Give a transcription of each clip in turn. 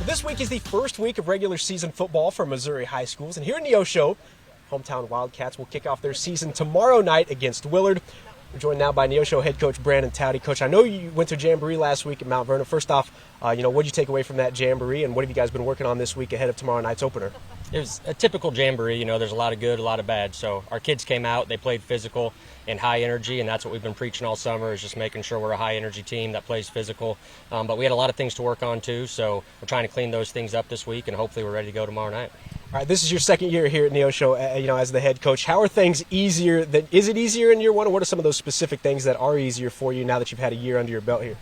This week is the first week of regular season football for Missouri high schools, and here in Neosho, hometown Wildcats will kick off their season tomorrow night against Willard. We're joined now by Neosho head coach Brandon Towdy. Coach, I know you went to Jamboree last week at Mount Vernon. First off, what did you take away from that Jamboree, and what have you guys been working on this week ahead of tomorrow night's opener? It was a typical Jamboree. There's a lot of good, a lot of bad. So our kids came out, they played physical and high energy, and that's what we've been preaching all summer, is just making sure we're a high energy team that plays physical. But we had a lot of things to work on too, so we're trying to clean those things up this week, and hopefully we're ready to go tomorrow night. All right, this is your second year here at Neosho, as the head coach. How are things easier? Is it easier in year one, or what are some of those specific things that are easier for you now that you've had a year under your belt here?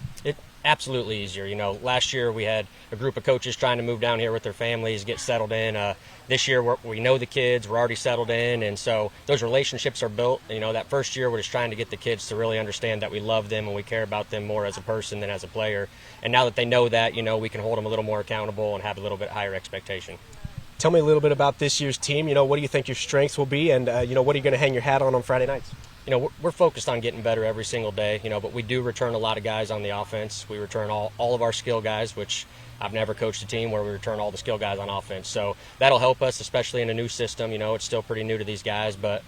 Absolutely easier. Last year we had a group of coaches trying to move down here with their families, get settled in. This year we know the kids, we're already settled in, and so those relationships are built. That first year we're just trying to get the kids to really understand that we love them and we care about them more as a person than as a player. And now that they know that, we can hold them a little more accountable and have a little bit higher expectation. Tell me a little bit about this year's team. What do you think your strengths will be, and what are you going to hang your hat on Friday nights? We're focused on getting better every single day, but we do return a lot of guys on the offense. We return all of our skill guys, which I've never coached a team where we return all the skill guys on offense. So that'll help us, especially in a new system. It's still pretty new to these guys, but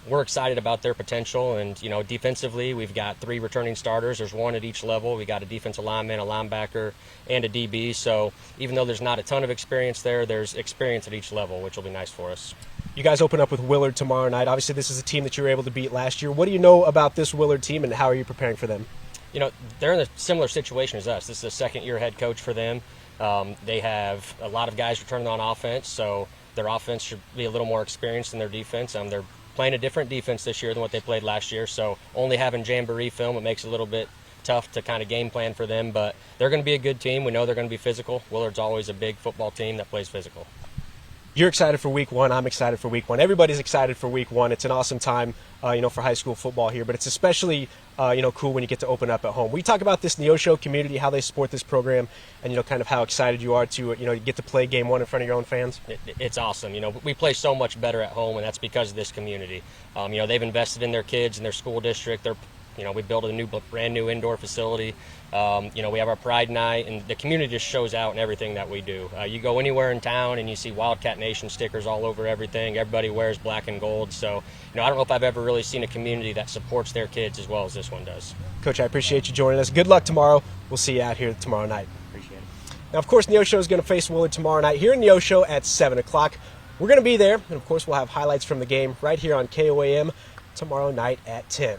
we're excited about their potential. And, defensively, we've got 3 returning starters. There's 1 at each level. We got a defensive lineman, a linebacker, and a DB. So even though there's not a ton of experience there's experience at each level, which will be nice for us. You guys open up with Willard tomorrow night. Obviously, this is a team that you were able to beat last year. What do you know about this Willard team, and how are you preparing for them? They're in a similar situation as us. This is a second-year head coach for them. They have a lot of guys returning on offense, so their offense should be a little more experienced than their defense. They're playing a different defense this year than what they played last year, so only having Jamboree film, it makes it a little bit tough to kind of game plan for them, but they're going to be a good team. We know they're going to be physical. Willard's always a big football team that plays physical. You're excited for week one. I'm excited for week one. Everybody's excited for week one. It's an awesome time, for high school football here, but it's especially, cool when you get to open up at home. We talk about this Neosho community, how they support this program, and, kind of how excited you are to, get to play game one in front of your own fans. It's awesome. We play so much better at home, and that's because of this community. They've invested in their kids and their school district. We built a brand new indoor facility. We have our Pride Night, and the community just shows out in everything that we do. You go anywhere in town and you see Wildcat Nation stickers all over everything. Everybody wears black and gold. So, I don't know if I've ever really seen a community that supports their kids as well as this one does. Coach, I appreciate you joining us. Good luck tomorrow. We'll see you out here tomorrow night. Appreciate it. Now, of course, Neosho is going to face Willard tomorrow night here in Neosho at 7 o'clock. We're going to be there, and of course, we'll have highlights from the game right here on KOAM tomorrow night at 10.